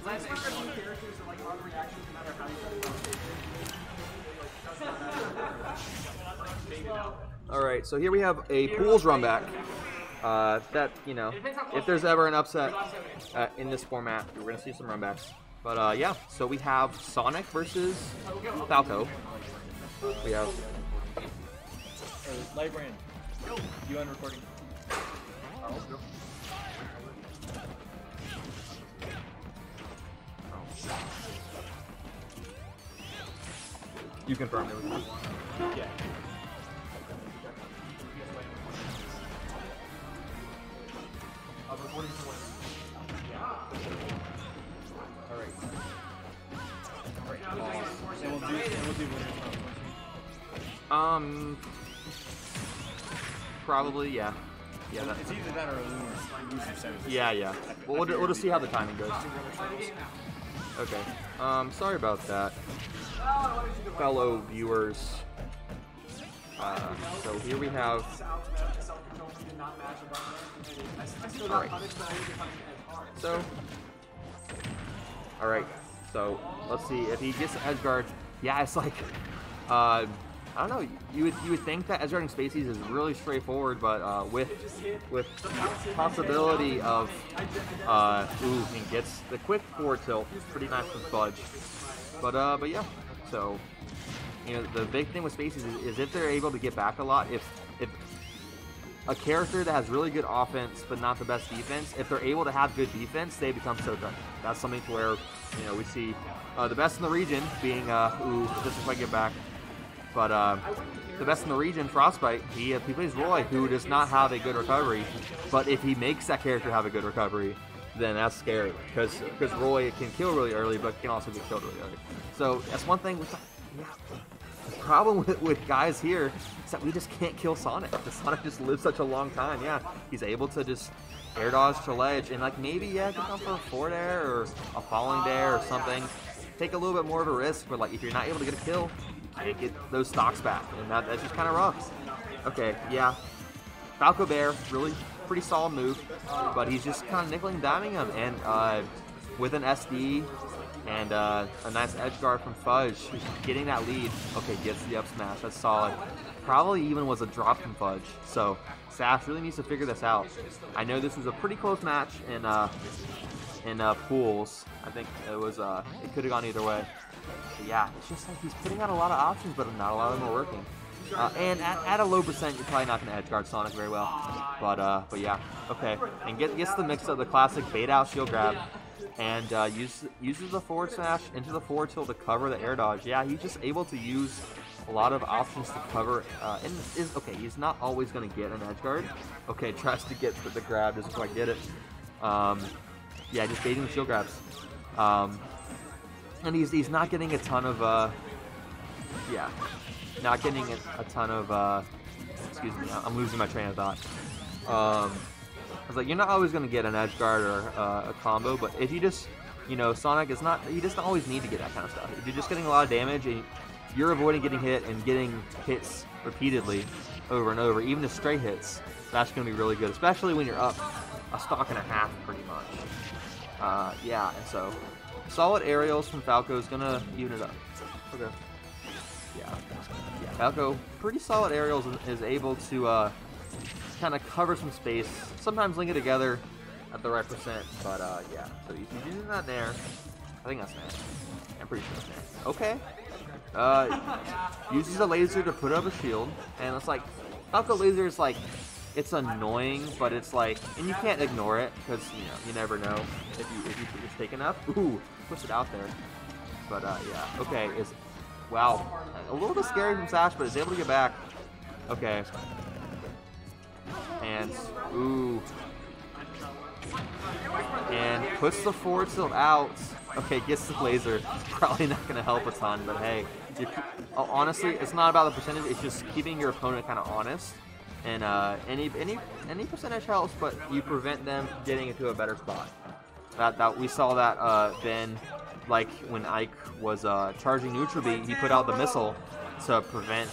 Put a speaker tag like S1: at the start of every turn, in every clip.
S1: Lynchburg are new characters that like our reactions no matter how you
S2: Alright, so here we have a pools run back. That, you know, if there's ever an upset in this format, we're going to see some run backs. But yeah, so we have Sonic versus Falco. We have
S3: Light Brand. You on recording?
S2: You confirmed it was me.
S3: Yeah.
S2: Probably, yeah. Yeah,
S3: It's either that or a loser seven.
S2: yeah. Well, we'll just see how the timing goes. Okay. Sorry about that, fellow viewers. So here we have. Alright. So. Alright. So let's see if he gets edge guard. Yeah, it's like. I don't know. You would think that edge guarding spacies is really straightforward, but with the possibility of ooh, he gets the quick forward tilt. Pretty nice from Fudge. But yeah. So you know the big thing with spacies is if they're able to get back a lot. If a character that has really good offense but not the best defense, if they're able to have good defense, they become so good. That's something to where you know we see the best in the region being ooh, just if I get back. But the best in the region, Frostbite, he plays Roy, who does not have a good recovery. But if he makes that character have a good recovery, then that's scary. Because Roy can kill really early, but can also get killed really early. So that's one thing. Yeah, the problem with guys here is that we just can't kill Sonic. The Sonic just lives such a long time. Yeah, he's able to just air dodge to ledge and like maybe yeah, can come for a forward air or a falling dare or something. Take a little bit more of a risk, but like if you're not able to get a kill, can't get those stocks back, and that's just kind of rough. Okay, yeah. Falco Bear, really pretty solid move, but he's just kind of nickeling diming him, and with an SD and a nice edge guard from Fudge, getting that lead. Okay, gets the up smash, that's solid. Probably even was a drop from Fudge, so Sash really needs to figure this out. I know this was a pretty close match in pools. I think it was it could have gone either way. But yeah, it's just like he's putting out a lot of options, but not a lot of them are working. And at a low percent, you're probably not going to edge guard Sonic very well. But yeah, okay. And gets the mix of the classic bait out shield grab, and uses the forward smash into the forward tilt to cover the air dodge. Yeah, he's just able to use a lot of options to cover. And okay, he's not always going to get an edge guard. Okay, tries to get the grab, doesn't quite get it. Yeah, just baiting the shield grabs. And he's not getting a ton of yeah, not getting a ton of excuse me, I'm losing my train of thought. I was like, you're not always going to get an edge guard or a combo, but if you just, you know, Sonic is not, you just don't always need to get that kind of stuff. If you're just getting a lot of damage and you're avoiding getting hit and getting hits repeatedly over and over, even the stray hits, that's going to be really good, especially when you're up a stock and a half pretty much. Yeah, and so solid aerials from Falco is gonna even it up. Okay. Yeah, Falco, pretty solid aerials, is able to kind of cover some space, sometimes link it together at the right percent, but yeah, so he's using that Nair. I think that's Nair. I'm pretty sure that's Nair. Okay. Uses a laser to put up a shield, and it's like, Falco laser is like, it's annoying, but it's like, and you can't ignore it, because, you know, you never know if you just take enough. Ooh, push it out there. But yeah, okay, wow, a little bit scary from Sash, but is able to get back. Okay. And, ooh. And puts the forward tilt out. Okay, gets the laser. Probably not going to help a ton, but hey. Honestly, it's not about the percentage, it's just keeping your opponent kind of honest. And any percentage helps, but you prevent them from getting into a better spot. That we saw that then, like when Ike was charging neutral beat, he put out the missile to prevent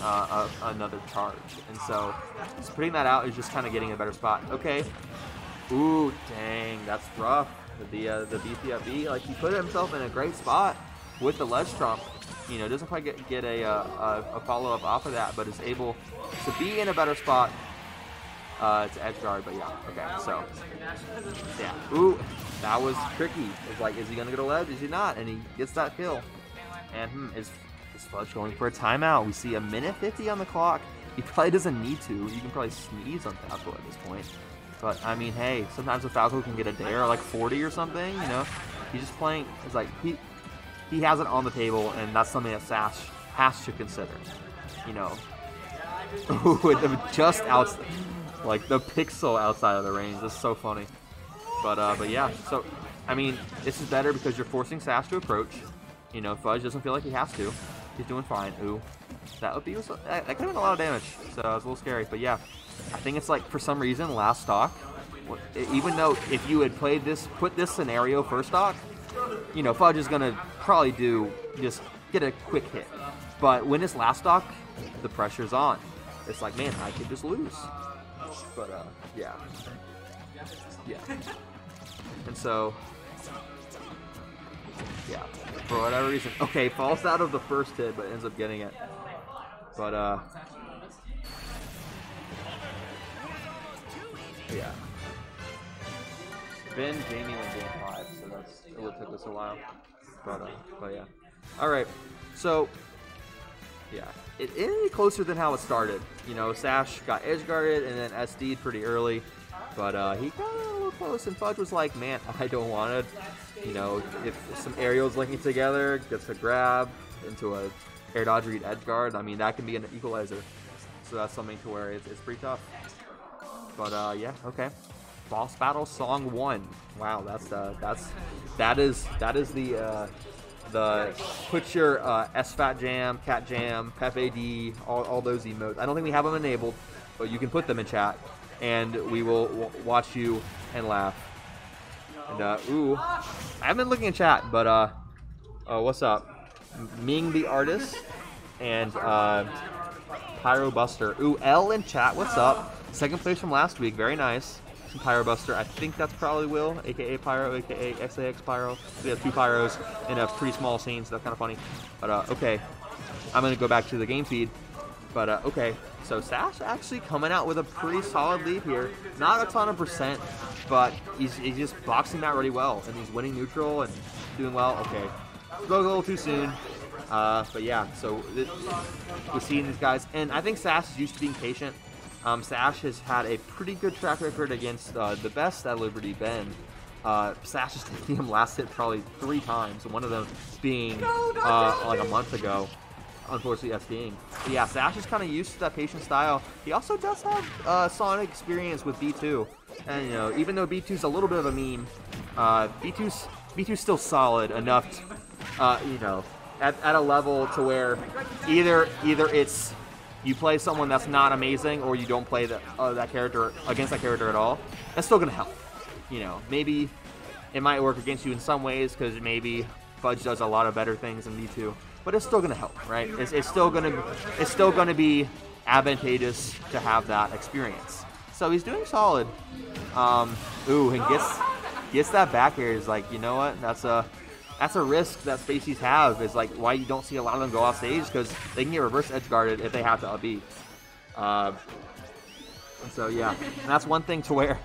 S2: another charge, and so just putting that out is just kind of getting a better spot. Okay. Ooh, dang, that's rough. the beefy up B. Like, he put himself in a great spot with the ledge trump. You know, doesn't quite get a follow-up off of that, but is able to be in a better spot to edge guard. But yeah, okay, so yeah, ooh, that was tricky. It's like, is he gonna get a ledge? Is he not? And he gets that kill. And is Fudge going for a timeout? We see a minute 50 on the clock. He probably doesn't need to. You can probably sneeze on Falco at this point. But I mean, hey, sometimes a Falco can get a dare like 40 or something. You know, he's just playing. It's like he has it on the table, and that's something that Sash has to consider. You know, just out, like the pixel outside of the range. This is so funny. But yeah. So I mean, this is better because you're forcing Sash to approach. You know, Fudge doesn't feel like he has to. He's doing fine. Ooh, that could have been a lot of damage. So it was a little scary. But yeah, I think it's like for some reason last stock, even though if you had played this, put this scenario first stock, you know, Fudge is gonna probably just get a quick hit. But when it's last stock, the pressure's on. It's like, man, I could just lose. But yeah. And so, yeah, for whatever reason, okay, falls out of the first hit, but ends up getting it. But yeah. Ben Jamie went game 5, so it took us a while. But yeah. All right, so yeah, it ended closer than how it started. You know, Sash got edge guarded and then SD'd pretty early, but he got a little close, and Fudge was like, man, I don't want it. You know, if some aerials linking together, gets a grab into a air dodge read edge guard, I mean, that can be an equalizer. So that's something to where it's pretty tough. But yeah, okay. Boss battle song 1. Wow, that is the put your SFAT jam, cat jam, Pep AD, all those emotes. I don't think we have them enabled, but you can put them in chat, and we will watch you and laugh. And ooh, I haven't been looking in chat, but what's up? Ming the artist and Pyro Buster. Ooh, L in chat. What's up? Second place from last week. Very nice. Some Pyro Buster. I think that's probably Will, aka Pyro, aka XAX Pyro. We have 2 Pyros in a pretty small scene, so that's kind of funny. But okay, I'm gonna go back to the game feed. But okay, so Sash actually coming out with a pretty solid lead here. Not a ton of percent, but he's just boxing that really well, and he's winning neutral and doing well. Okay, spoke a little too soon. But yeah, so we're seeing these guys, and I think Sash is used to being patient. Sash has had a pretty good track record against the best at Liberty, Ben. Sash has taken him last hit probably 3 times, one of them being like a month ago, unfortunately SDing. But yeah, Sash is kind of used to that patient style. He also does have Sonic experience with B2, and you know, even though B2's a little bit of a meme, B2's still solid enough to, you know, at a level to where either it's you play someone that's not amazing, or you don't play that character against that character at all. That's still gonna help. You know, maybe it might work against you in some ways because maybe Fudge does a lot of better things than B2, but it's still gonna help, right? It's still gonna be advantageous to have that experience. So he's doing solid. Ooh, and gets that back air. Is like, you know what? That's a risk that Spaceys have, is like why you don't see a lot of them go off stage, because they can get reverse edge guarded if they have to up B. And so yeah, and that's one thing to where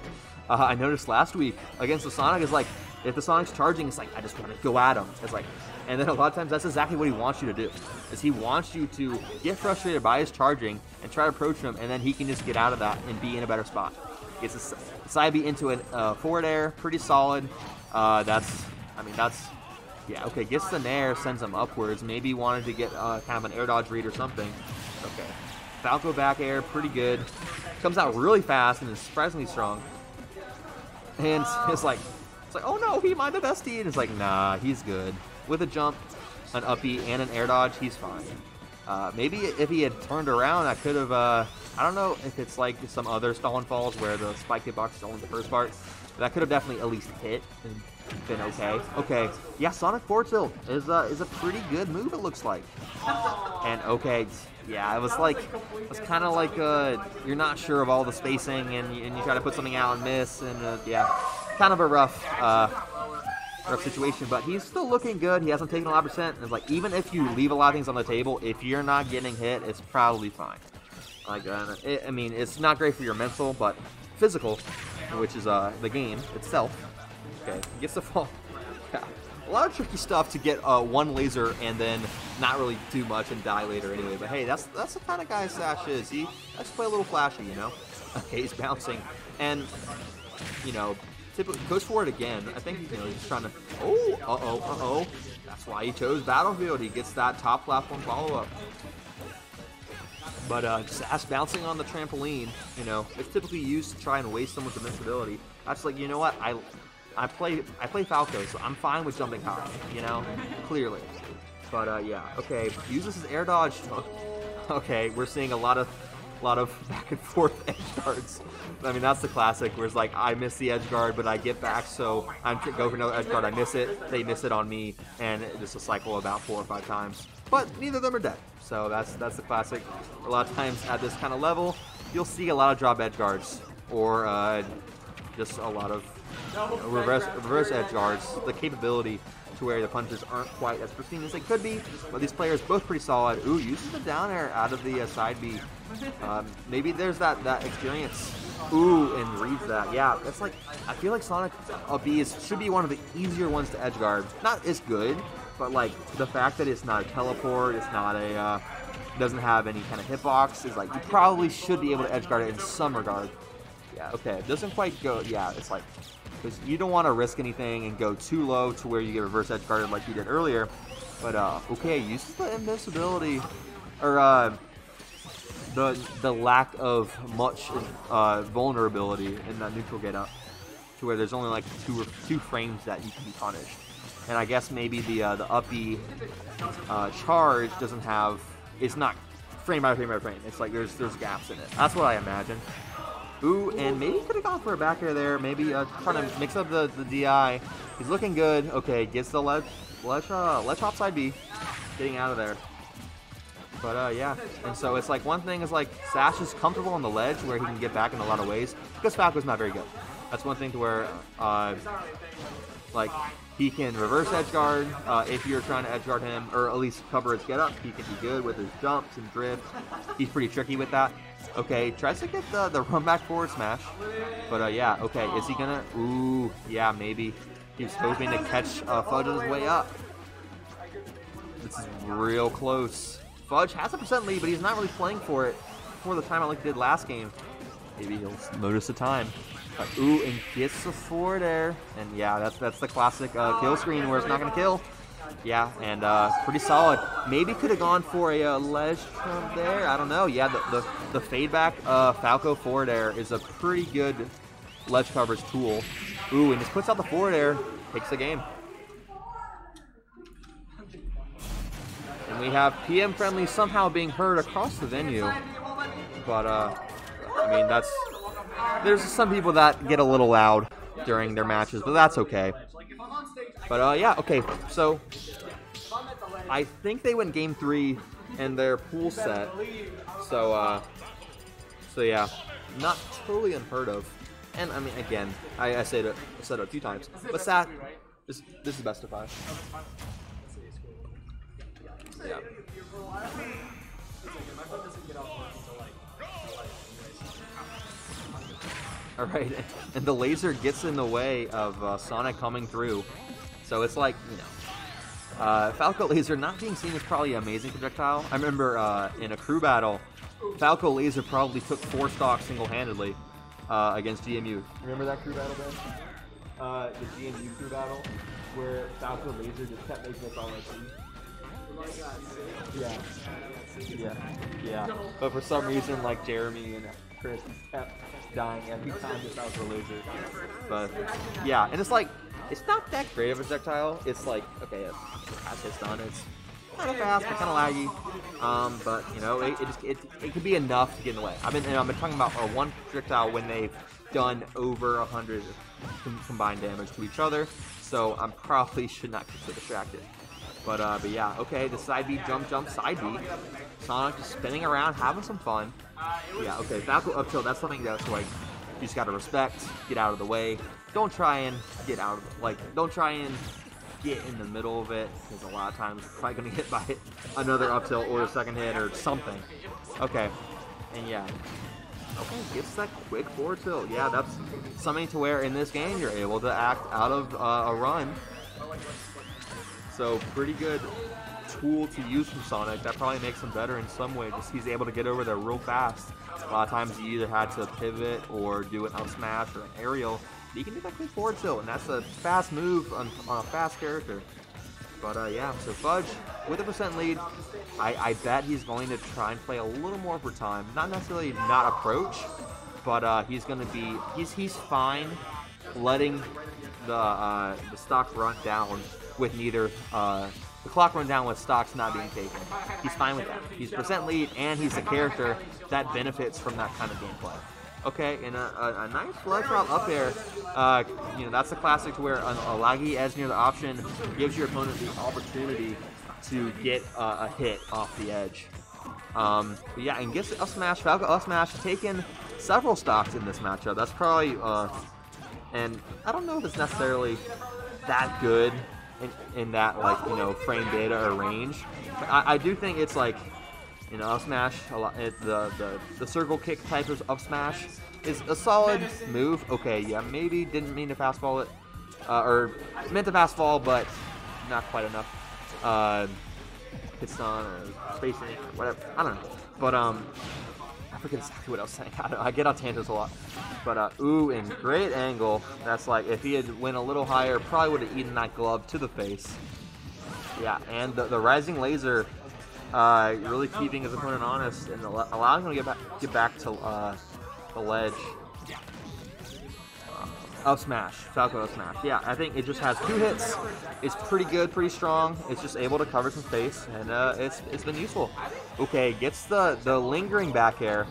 S2: I noticed last week against the Sonic is like, if the Sonic's charging, it's like, I just want to go at him. It's like, and then a lot of times that's exactly what he wants you to do, is he wants you to get frustrated by his charging and try to approach him, and then he can just get out of that and be in a better spot. Gets a side B into a forward air, pretty solid. Yeah, okay, gets the nair, sends him upwards. Maybe wanted to get kind of an air dodge read or something. Okay. Falco back air, pretty good. Comes out really fast and is surprisingly strong. And it's like, oh no, he might have SD'd. And it's like, nah, he's good. With a jump, an uppy, and an air dodge, he's fine. Maybe if he had turned around, I could have, I don't know if it's like some other stall and falls where the spike hitbox is only the first part. But that could have definitely at least hit and been okay. Okay, yeah, Sonic forward tilt is a pretty good move, it looks like. And okay, yeah, it was kind of like you're not sure of all the spacing, and you try to put something out and miss, and yeah, kind of a rough rough situation, but he's still looking good. He hasn't taken a lot of percent. It's like, even if you leave a lot of things on the table, if you're not getting hit, it's probably fine. Like, I mean, it's not great for your mental, but physical, which is the game itself. Okay, gets the fall. Yeah. A lot of tricky stuff to get one laser and then not really do much and die later anyway. But hey, that's the kind of guy Sash is. He likes to play a little flashy, you know. Okay, he's bouncing, and you know, typically goes for it again. I think he's trying to. Oh. That's why he chose Battlefield. He gets that top platform follow up. But Sash bouncing on the trampoline, you know, it's typically used to try and waste someone's invincibility. That's like, you know what, I play Falco, so I'm fine with jumping high, you know, clearly. But yeah, okay, uses his air dodge. Okay, we're seeing a lot of back and forth edge guards. I mean, that's the classic, where it's like, I miss the edge guard, but I get back, so I'm go for another edge guard, I miss it, they miss it on me, and it's just a cycle about 4 or 5 times. But neither of them are dead, so that's the classic. A lot of times at this kind of level, you'll see a lot of drop edge guards, or just a lot of reverse edge guards. The capability to where the punches aren't quite as pristine as they could be, but these players both pretty solid. Ooh, uses the down air out of the side B. Maybe there's that experience. Ooh, and reads that. Yeah, that's like, I feel like Sonic B should be one of the easier ones to edge guard. Not as good, but like the fact that it's not a teleport, it's not a, doesn't have any kind of hitbox, is like, you probably should be able to edge guard it in some regard. Yeah, okay, it doesn't quite go, yeah, it's like, because you don't want to risk anything and go too low to where you get reverse edge guarded like you did earlier. But okay, uses the invincibility, or the lack of much vulnerability in that neutral get up, to where there's only like two frames that you can be punished. And I guess maybe the up B charge doesn't have, it's not frame by frame by frame. It's like there's gaps in it. That's what I imagine. Ooh, and maybe could have gone for a back air there. Maybe trying to mix up the DI. He's looking good. Okay, gets the ledge hop side B, getting out of there. But yeah, and so it's like, one thing is like Sash is comfortable on the ledge where he can get back in a lot of ways, because Falco's not very good. That's one thing to where like he can reverse edge guard if you're trying to edge guard him, or at least cover his get up. He can be good with his jumps and drift. He's pretty tricky with that. Okay, tries to get the run back forward smash, but yeah, okay, is he gonna? Ooh, yeah, maybe. He was hoping to catch Fudge on his way up. This is real close. Fudge has a % lead, but he's not really playing for it for the time like he did last game. Maybe he'll notice the time. Ooh, and gets the forward air, and yeah, that's the classic kill screen where it's not gonna kill. Yeah, and pretty solid. Maybe could have gone for a ledge from there. I don't know. Yeah, the fade back Falco forward air is a pretty good ledge coverage tool. Ooh, and just puts out the forward air, takes the game. And we have PM Friendly somehow being heard across the venue. But I mean, there's some people that get a little loud during their matches, but that's okay. But yeah, okay, so I think they went game 3 in their pool set. So yeah, not totally unheard of. And I mean, again, I said it a few times, but this is best of 5. Yeah. Alright, and the laser gets in the way of Sonic coming through. So it's like, you know, Falco laser not being seen as probably an amazing projectile. I remember in a crew battle, Falco laser probably took 4 stocks single-handedly against GMU. Remember that crew battle, Ben? The GMU crew battle, where Falco laser just kept making us all Yeah. But for some reason, like Jeremy and Chris kept dying every time the Falco laser. But yeah, and it's like, it's not that great of a projectile. It's like, okay, it has hits done. It's kind of fast, but kind of laggy. But you know, it could be enough to get in the way. I've been talking about one projectile when they've done over 100 combined damage to each other. So I probably should not get so distracted. But yeah, okay, the side B, jump, side B. Sonic just spinning around, having some fun. Yeah, okay, Falco up tilt, that's something that's like, you just gotta respect, get out of the way, don't try and get out of it. Like, don't try and get in the middle of it, because a lot of times you're probably going to get by another up tilt or a second hit or something. Okay, and yeah. Okay, gets that quick forward tilt. Yeah, that's something to where in this game you're able to act out of a run. So pretty good tool to use from Sonic. That probably makes him better in some way. Just he's able to get over there real fast. A lot of times you either had to pivot or do an up smash or an aerial. But you can do that quick forward tilt, and that's a fast move on a fast character. But yeah, so Fudge with a % lead. I bet he's going to try and play a little more for time. Not necessarily not approach, but he's going to be he's fine letting the stock run down with neither the clock run down with stocks not being taken. He's fine with that. He's % lead, and he's a character that benefits from that kind of gameplay. Okay, and a nice ledge drop up there. You know, that's the classic to where a laggy edge near the option gives your opponent the opportunity to get a hit off the edge. But yeah, and gets up smash. Falco up smash, taken several stocks in this matchup. That's probably, and I don't know if it's necessarily that good in that, like, you know, frame data or range. But I do think it's like, you know, up smash, the circle kick type of up smash is a solid move. Okay, yeah, maybe didn't mean to fastball it, or meant to fastball, but not quite enough. Hits on or spacing, whatever. I don't know. But I forget exactly what I was saying. I get on tangents a lot. But ooh, and great angle. That's like if he had went a little higher, probably would have eaten that glove to the face. Yeah, and the rising laser. Really keeping his opponent honest and allowing him to get back to the ledge. Up smash, Falco up smash. Yeah, I think it just has 2 hits. It's pretty good, pretty strong. It's just able to cover some space, and it's been useful. Okay, gets the lingering back air,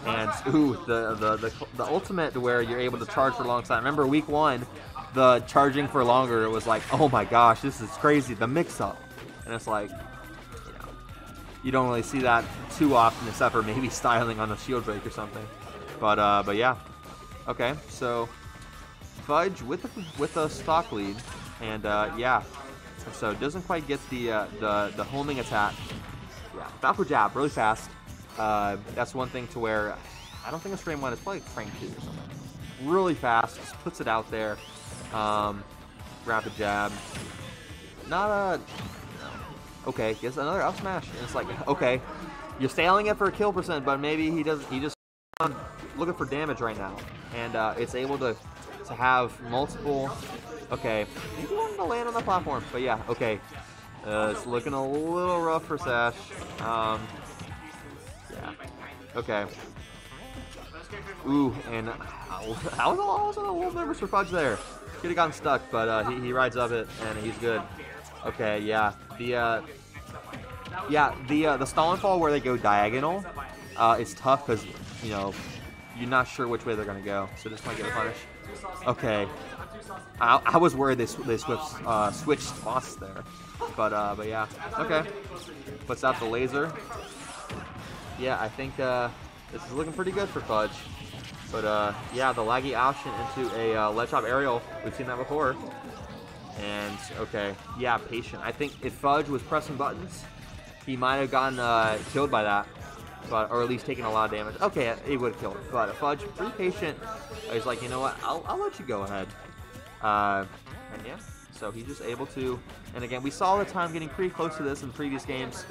S2: and ooh, the ultimate to where you're able to charge for a long time. Remember week 1, the charging for longer. It was like, oh my gosh, this is crazy. The mix-up, and it's like, you don't really see that too often, except for maybe styling on a shield break or something. But yeah. Okay, so Fudge with a stock lead, and yeah, so doesn't quite get the homing attack. Yeah, Falco jab really fast. That's one thing to where I don't think it's frame 1, it's probably frame 2 or something. Really fast, just puts it out there. Rapid jab. Not a. Okay, gets another up smash, and it's like, okay, you're sailing it for a kill %, but maybe he just looking for damage right now, and it's able to have multiple. Okay, maybe wanted to land on the platform, but yeah, okay, it's looking a little rough for Sash. Yeah, okay. Ooh, and I was a little nervous for Fudge there. Could have gotten stuck, but he rides up it, and he's good. Okay, yeah, the stall and fall where they go diagonal is tough because, you know, you're not sure which way they're gonna go, so just might get a punish. Okay, I was worried they switched spots there, but yeah, okay. Puts out the laser. Yeah, I think this is looking pretty good for Fudge. But yeah, the laggy option into a ledge hop aerial. We've seen that before. And okay, yeah, patient. I think if Fudge was pressing buttons, he might have gotten killed by that, or at least taken a lot of damage. Okay, he would have killed him. But Fudge, pretty patient. He's like, you know what? I'll let you go ahead. And yeah, so he's just able to. And again, we saw the time getting pretty close to this in previous games.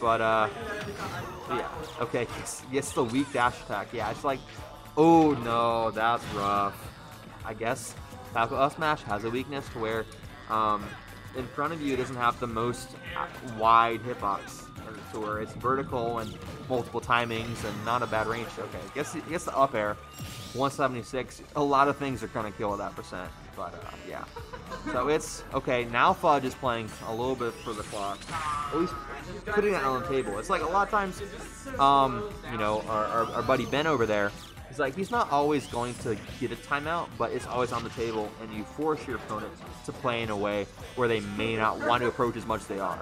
S2: But yeah, okay, gets the weak dash attack. Yeah, it's like, oh no, that's rough. I guess Falco up smash has a weakness to where in front of you it doesn't have the most wide hitbox, to where it's vertical and multiple timings and not a bad range. Okay, gets the up air, 176. A lot of things are gonna kill at that %. But yeah, so it's okay. Now Fudge is playing a little bit for the clock, at least putting that on the table. It's like a lot of times, you know, our buddy Ben over there. It's like he's not always going to get a timeout, but it's always on the table, and you force your opponent to play in a way where they may not want to approach as much as they are.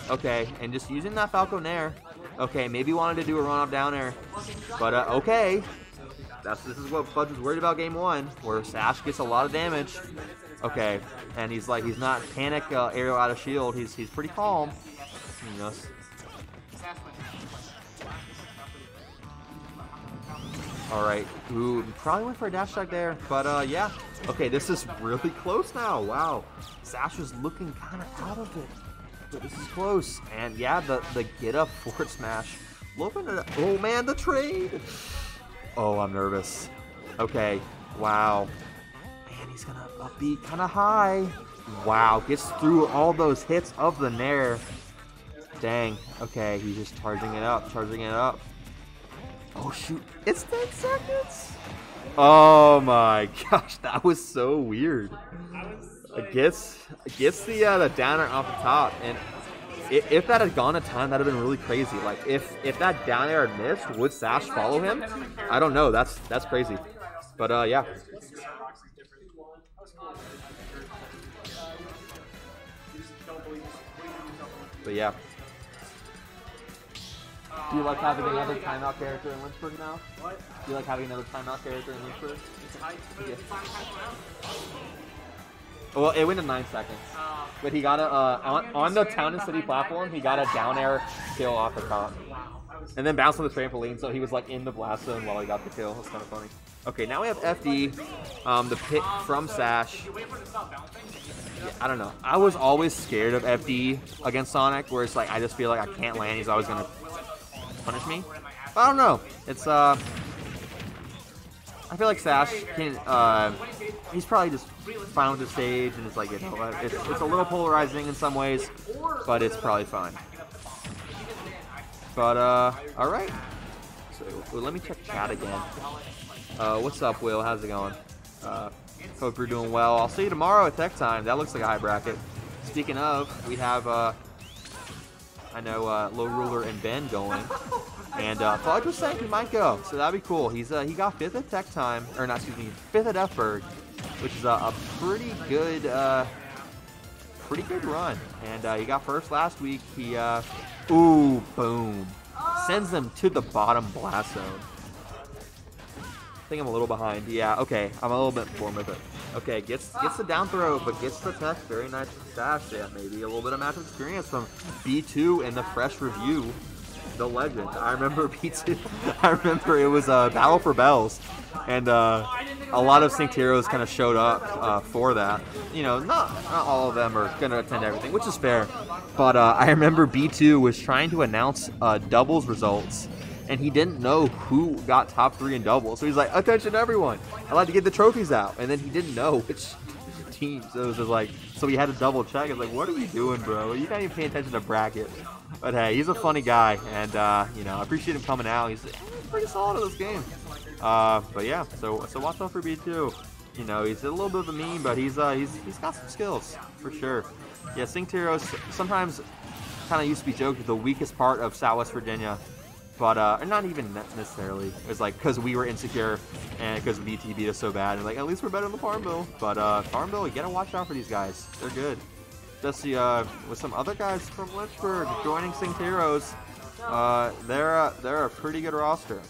S2: Okay, and just using that Falco Nair. Okay, maybe wanted to do a run-up down air, but okay. This is what Fudge was worried about game 1, where Sash gets a lot of damage. Okay, and he's not panic aerial out of shield. He's pretty calm. You know. All right. Ooh, probably went for a dash attack there, but yeah. Okay, this is really close now. Wow, Sash was looking kind of out of it, but this is close. And yeah, the get up forward smash. Oh man, the trade. Oh, I'm nervous. Okay, wow. Man, he's gonna upbeat kind of high. Wow, gets through all those hits of the Nair. Dang. Okay, he's just charging it up, Oh shoot, it's 10 seconds. Oh my gosh, that was so weird. I guess the downer off the top, and if that had gone a time, that'd have been really crazy. Like if that down air had missed, would Sash follow him? I don't know. That's crazy. But yeah. But yeah. Do you like having another timeout character in Lynchburg now? What? Do you like having another timeout character in Lynchburg? Yeah. Well, it went in 9 seconds. But he got a, on the Town and City platform, he got a down air kill off the top. And then bounced on the trampoline, so he was like in the blast zone while he got the kill. That's kind of funny. Okay, now we have FD, the pick from Sash. Yeah, I don't know. I was always scared of FD against Sonic, where it's like, I just feel like I can't land. He's always going to punish me. I don't know. It's, I feel like Sash can, he's probably just found the stage, and it's like, you know, it's a little polarizing in some ways, but it's probably fine. But, alright. So, well, let me check chat again. What's up, Will? How's it going? Hope you're doing well. I'll see you tomorrow at Tech Time. That looks like a high bracket. Speaking of, we have, I know, Low Ruler and Ben going. And Fudge was saying he might go, so that'd be cool. He got 5th at Tech Time, or not, excuse me, 5th at Lynchburg, which is a pretty good run. And he got 1st last week. He, ooh, boom, sends them to the bottom blast zone. I think I'm a little behind. Yeah, okay, I'm a little bit forward with it. Okay, gets the down throw, but gets the tech. Very nice Sash. Yeah, maybe a little bit of match experience from B2 in the fresh review. The legend. I remember B2. I remember it was a Battle for Bells, and a lot of Synced Heroes kind of showed up for that. You know, not all of them are going to attend everything, which is fair. But I remember B2 was trying to announce doubles results, and he didn't know who got top 3 in doubles. So he's like, "Attention, everyone! I'd like to get the trophies out," and then he didn't know which teams. So it was just like, so he had to double check. It's like, what are you doing, bro? You can't even pay attention to bracket. But hey, he's a funny guy, and you know, I appreciate him coming out. He's pretty solid in this game. But yeah, so watch out for B2. You know, he's a little bit of a meme, but he's got some skills for sure. Yeah, Synced Heroes sometimes kind of used to be joked the weakest part of Southwest Virginia, but not even necessarily. It was like because we were insecure and because BT beat us so bad, and like at least we're better than the Farm Bill. But Farm Bill, you gotta watch out for these guys. They're good. Especially with some other guys from Lynchburg joining Synced Heroes, they're a pretty good roster.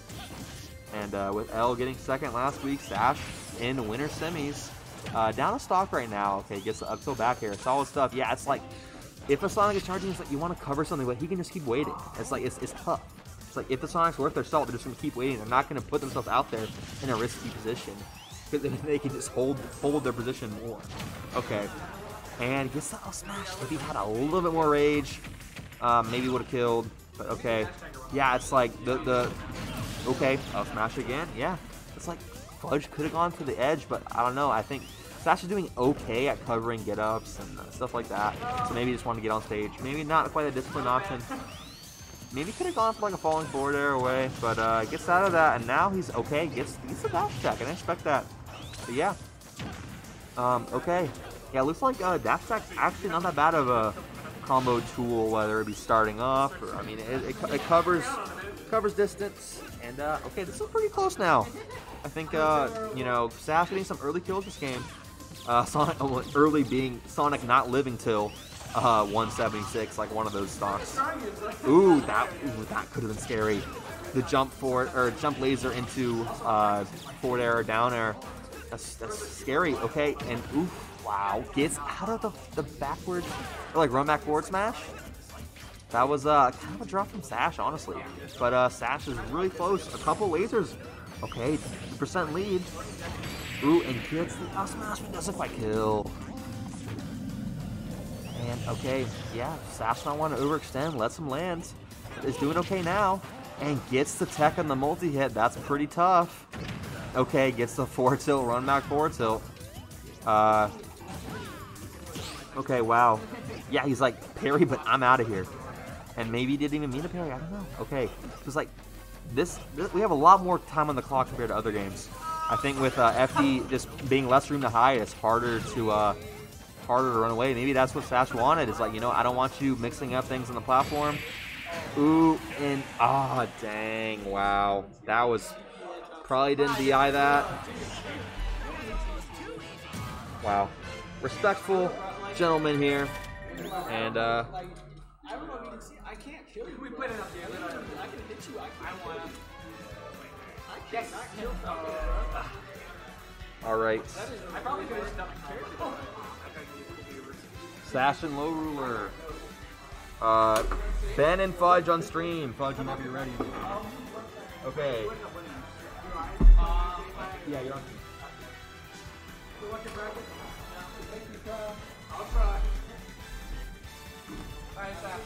S2: And with L getting 2nd last week, Sash in the winter semis, down a stock right now. Okay, gets the up tilt back here, solid stuff. Yeah, it's like if a Sonic is charging, it's like you want to cover something, but he can just keep waiting. It's like it's tough. It's like if the Sonic's worth their salt, they're just gonna keep waiting. They're not gonna put themselves out there in a risky position because they can just hold their position more. Okay. And gets the up smash. If he had a little bit more rage, maybe would have killed. But okay, yeah, it's like the okay up smash again. Yeah, it's like Fudge could have gone for the edge, but I don't know. I think Sash is doing okay at covering get ups and stuff like that. So maybe he just wanted to get on stage. Maybe not quite a disciplined option. Maybe could have gone for like a falling forward air away, but gets out of that, and now he's okay. Gets the dash attack. I didn't expect that. But yeah. Okay. Yeah, it looks like dash attack's actually not that bad of a combo tool, whether it be starting off or, I mean, it covers distance. And okay, this is pretty close now. I think you know, Sash getting some early kills this game. Sonic early being Sonic not living till 176, like one of those stocks. Ooh, that could have been scary. the jump forward or jump laser into forward air or down air. That's scary. Okay, and oof, wow, gets out of the backwards, or like run back forward smash. That was kind of a drop from Sash, honestly. But Sash is really close. A couple lasers. Okay, 50% lead. Ooh, and gets the up smash, but doesn't quite kill. And okay, yeah, Sash not want to overextend, lets him land. Is doing okay now. And gets the tech on the multi-hit. That's pretty tough. Okay, gets the forward tilt, run back forward tilt. Okay, wow. Yeah, he's like, parry, but I'm out of here. And maybe he didn't even mean to parry, I don't know. Okay, it was like, this we have a lot more time on the clock compared to other games. I think with FD just being less room to hide, it's harder to run away. Maybe that's what Sash wanted. It's like, you know, I don't want you mixing up things on the platform. Ooh, and dang, wow. That was, probably didn't DI that. Wow. Respectful gentleman here. And,
S1: I don't know if you can see. I can't kill you. We put it up there. I can hit you. I don't want to. I can't not kill Falco.
S2: all right.
S1: I probably could have just done a character.
S2: Sash and Low Ruler. Ben and Fudge on stream. Fudge, whenever you're ready. Okay. Yeah, you're on.
S1: I'll try. All right, Sash.